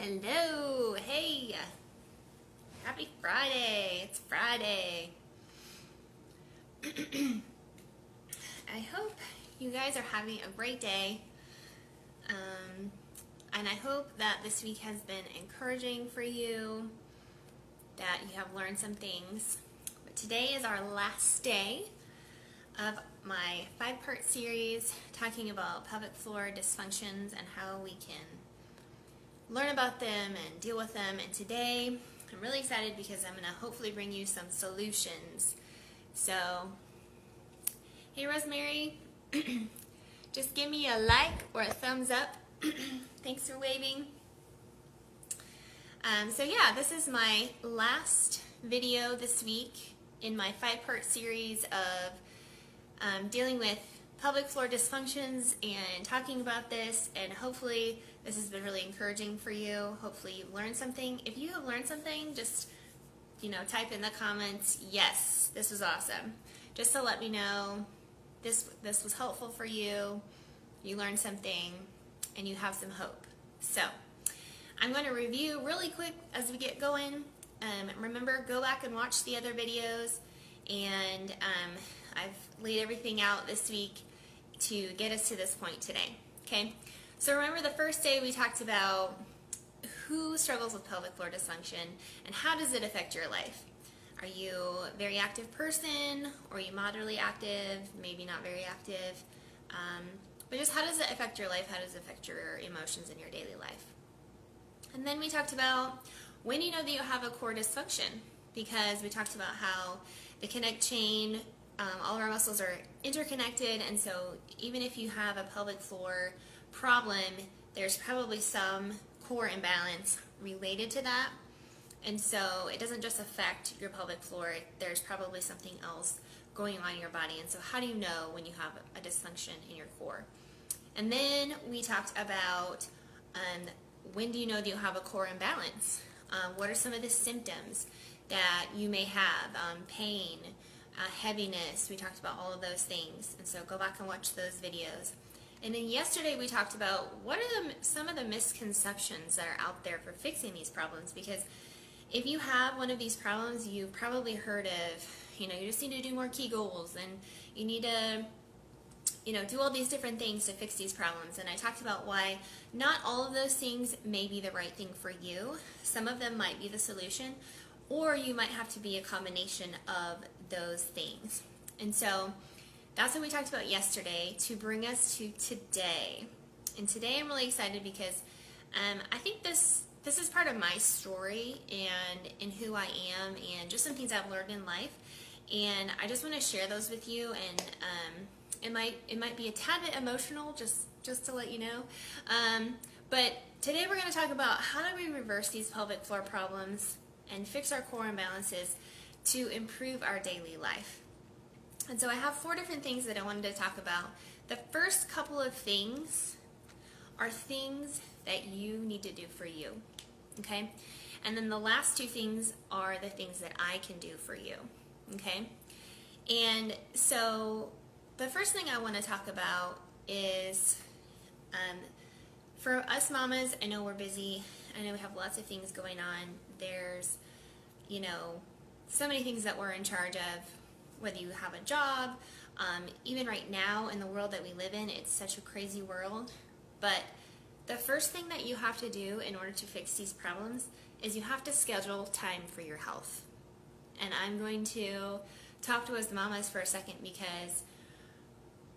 Hello, hey, happy Friday, it's Friday. I hope you guys are having a great day, and I hope that this week has been encouraging for you, that you have learned some things. But today is our last day of my 5-part series talking about pelvic floor dysfunctions and how we can learn about them and deal with them. And today I'm really excited because I'm going to hopefully bring you some solutions. So, hey Rosemary, just give me a like or a thumbs up. Thanks for waving. So yeah, this is my last video this week in my 5-part series of dealing with pelvic floor dysfunctions and talking about this, and hopefully this has been really encouraging for you. Hopefully you've learned something. If you have learned something, just type in the comments, yes, this was awesome, just to let me know this was helpful for you, you learned something, and you have some hope. So I'm going to review really quick as we get going. Remember, go back and watch the other videos, and I've laid everything out this week to get us to this point today. Okay, so remember the first day we talked about who struggles with pelvic floor dysfunction and how does it affect your life. Are you a very active person, or are you moderately active, maybe not very active? But just how does it affect your life? How does it affect your emotions in your daily life? And then we talked about when you know that you have a core dysfunction, because we talked about how the connect chain, all of our muscles are interconnected, and so even if you have a pelvic floor problem, there's probably some core imbalance related to that. And so it doesn't just affect your pelvic floor, there's probably something else going on in your body. And so how do you know when you have a dysfunction in your core? And then we talked about when do you know that you have a core imbalance? What are some of the symptoms that you may have? Pain, heaviness, we talked about all of those things. And so go back and watch those videos. And then yesterday we talked about what are some of the misconceptions that are out there for fixing these problems, because if you have one of these problems, you've probably heard of, you just need to do more Kegels, and you need to, do all these different things to fix these problems. And I talked about why not all of those things may be the right thing for you. Some of them might be the solution, or you might have to be a combination of those things. And so that's what we talked about yesterday to bring us to today. And today I'm really excited because I think this is part of my story and in who I am and just some things I've learned in life. And I just want to share those with you. And it might be a tad bit emotional, just to let you know. But today we're going to talk about how do we reverse these pelvic floor problems and fix our core imbalances to improve our daily life. And so I have 4 different things that I wanted to talk about. The first couple of things are things that you need to do for you, okay? And then the last 2 things are the things that I can do for you, okay? And so the first thing I want to talk about is, for us mamas, I know we're busy. I know we have lots of things going on. There's, so many things that we're in charge of, whether you have a job, even right now in the world that we live in, it's such a crazy world. But the first thing that you have to do in order to fix these problems is you have to schedule time for your health. And I'm going to talk to us mamas for a second, because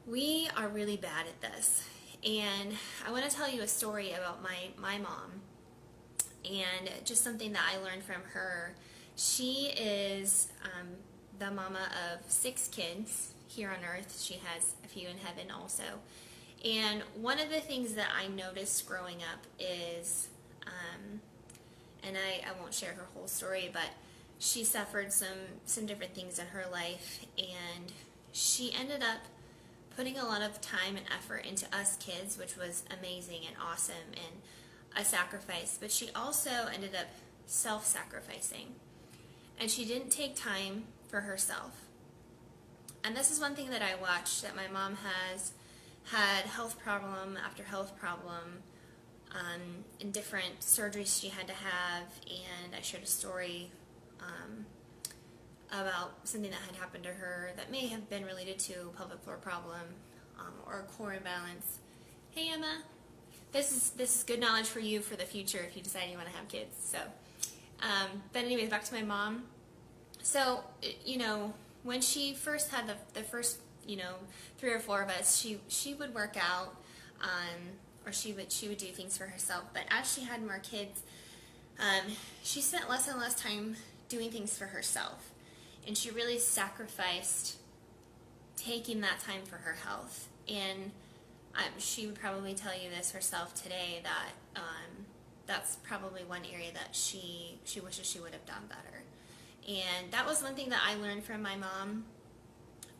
we are really bad at this. And I want to tell you a story about my mom, and just something that I learned from her. She is the mama of 6 kids here on earth. She has a few in heaven also. And one of the things that I noticed growing up is, and I won't share her whole story, but she suffered some different things in her life, and she ended up putting a lot of time and effort into us kids, which was amazing and awesome and a sacrifice. But she also ended up self-sacrificing, and she didn't take time for herself. And this is one thing that I watched, that my mom has had health problem after health problem, and different surgeries she had to have, and I shared a story about something that had happened to her that may have been related to a pelvic floor problem or a core imbalance. Hey Emma, this is good knowledge for you for the future if you decide you want to have kids. So, but anyways, back to my mom. So, you know, when she first had the first, you know, 3 or 4 of us, she would work out, or she would do things for herself. But as she had more kids, she spent less and less time doing things for herself, and she really sacrificed taking that time for her health. And she would probably tell you this herself today, that that's probably one area that she wishes she would have done better. And that was one thing that I learned from my mom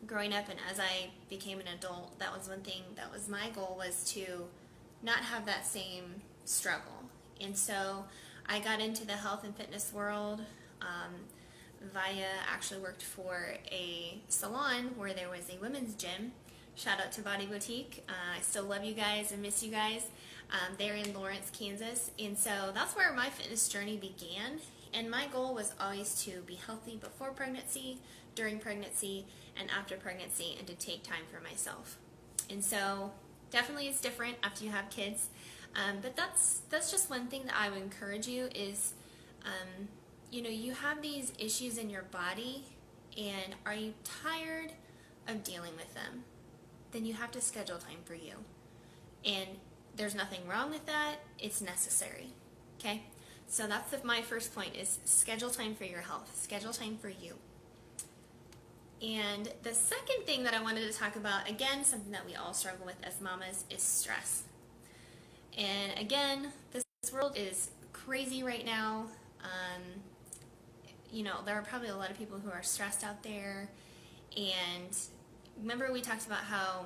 growing up, and as I became an adult, that was one thing that was my goal, was to not have that same struggle. And so I got into the health and fitness world. Via actually worked for a salon where there was a women's gym. Shout out to Body Boutique. I still love you guys and miss you guys. They're in Lawrence, Kansas. And so that's where my fitness journey began. And my goal was always to be healthy before pregnancy, during pregnancy, and after pregnancy, and to take time for myself. And so definitely it's different after you have kids. But that's just one thing that I would encourage you is, you know, you have these issues in your body, and are you tired of dealing with them? Then you have to schedule time for you. And there's nothing wrong with that. It's necessary. Okay? So that's my first point, is schedule time for your health. Schedule time for you. And the second thing that I wanted to talk about, again, something that we all struggle with as mamas, is stress. And again, this world is crazy right now. You know, there are probably a lot of people who are stressed out there. And remember we talked about how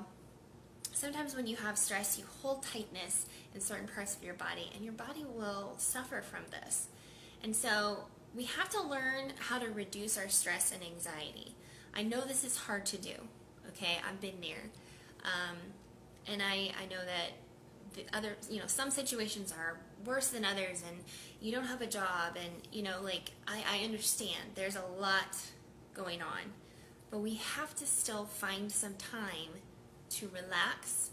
sometimes when you have stress, you hold tightness in certain parts of your body, and your body will suffer from this. And so we have to learn how to reduce our stress and anxiety. I know this is hard to do, okay? I've been there. And I know that some situations are worse than others, and you don't have a job, and, you know, like, I understand there's a lot going on, but we have to still find some time to relax,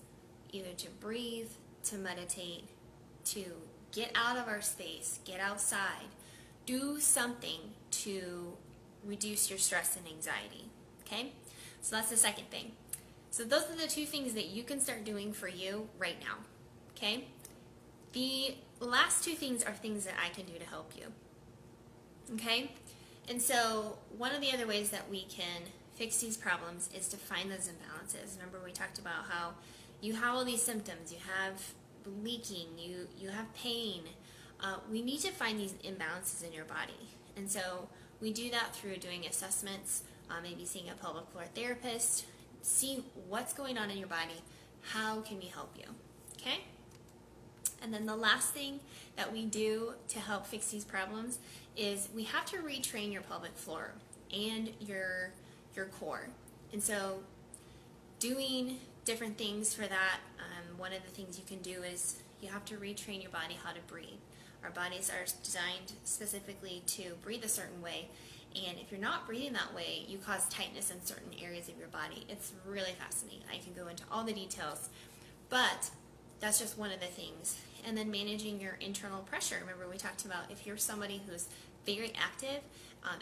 either to breathe, to meditate, to get out of our space, get outside, do something to reduce your stress and anxiety, okay? So that's the second thing. So those are the 2 things that you can start doing for you right now, okay? The last 2 things are things that I can do to help you, okay? And so one of the other ways that we can fix these problems is to find those imbalances. Remember we talked about how you have all these symptoms, you have leaking, you have pain. We need to find these imbalances in your body. And so we do that through doing assessments, maybe seeing a pelvic floor therapist, see what's going on in your body, how can we help you, okay? And then the last thing that we do to help fix these problems is we have to retrain your pelvic floor and your core. And so doing different things for that, one of the things you can do is you have to retrain your body how to breathe. Our bodies are designed specifically to breathe a certain way, and if you're not breathing that way, you cause tightness in certain areas of your body. It's really fascinating. I can go into all the details, but that's just one of the things. And then managing your internal pressure. Remember we talked about if you're somebody who's very active,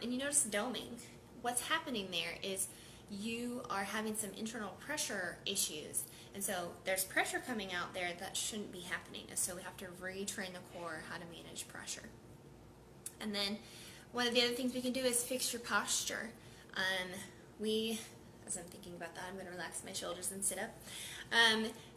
and you notice doming, what's happening there is you are having some internal pressure issues. And so there's pressure coming out there that shouldn't be happening. And so we have to retrain the core how to manage pressure. And then one of the other things we can do is fix your posture. As I'm thinking about that, I'm going to relax my shoulders and sit up.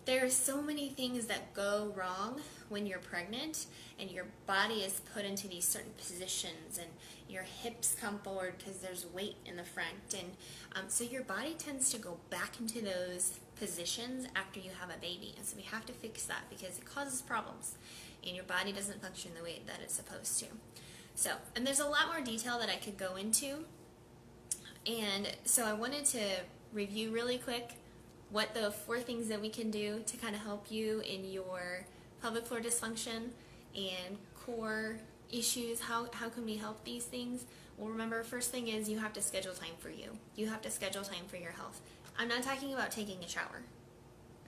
There are so many things that go wrong when you're pregnant and your body is put into these certain positions, and your hips come forward because there's weight in the front, and so your body tends to go back into those positions after you have a baby. And so we have to fix that because it causes problems and your body doesn't function the way that it's supposed to. So, and there's a lot more detail that I could go into, and so I wanted to review really quick what the 4 things that we can do to kind of help you in your pelvic floor dysfunction and core issues. How can we help these things? Well, remember, first thing is you have to schedule time for you. You have to schedule time for your health. I'm not talking about taking a shower,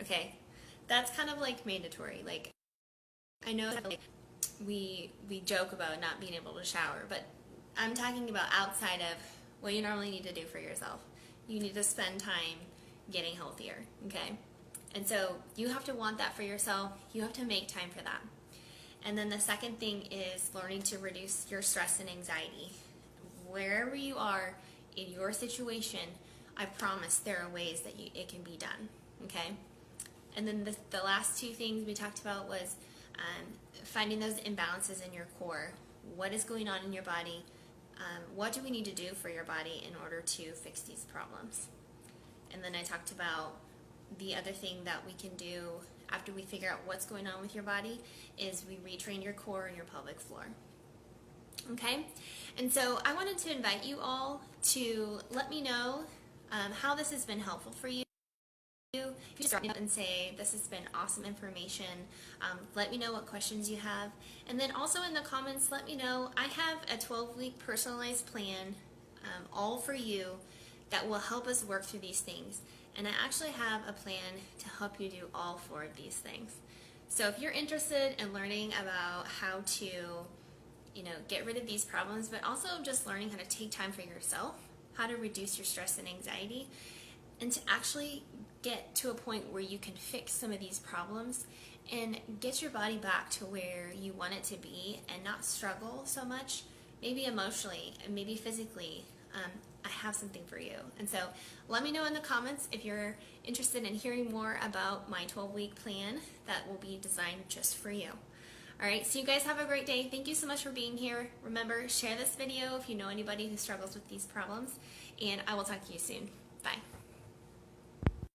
okay? That's kind of like mandatory. Like, I know that we joke about not being able to shower, but I'm talking about outside of what you normally need to do for yourself. You need to spend time getting healthier, okay? And so you have to want that for yourself. You have to make time for that. And then the second thing is learning to reduce your stress and anxiety. Wherever you are in your situation, I promise there are ways that it can be done, okay? And then the last two things we talked about was finding those imbalances in your core. What is going on in your body? What do we need to do for your body in order to fix these problems? And then I talked about the other thing that we can do after we figure out what's going on with your body is we retrain your core and your pelvic floor. Okay? And so I wanted to invite you all to let me know how this has been helpful for you. You just drop me up and say, this has been awesome information. Let me know what questions you have. And then also in the comments, let me know, I have a 12-week personalized plan all for you that will help us work through these things. And I actually have a plan to help you do all 4 of these things. So if you're interested in learning about how to, get rid of these problems, but also just learning how to take time for yourself, how to reduce your stress and anxiety, and to actually get to a point where you can fix some of these problems and get your body back to where you want it to be and not struggle so much, maybe emotionally and maybe physically, I have something for you. And so let me know in the comments if you're interested in hearing more about my 12-week plan that will be designed just for you. All right, so you guys have a great day. Thank you so much for being here. Remember, share this video if you know anybody who struggles with these problems, and I will talk to you soon. Bye.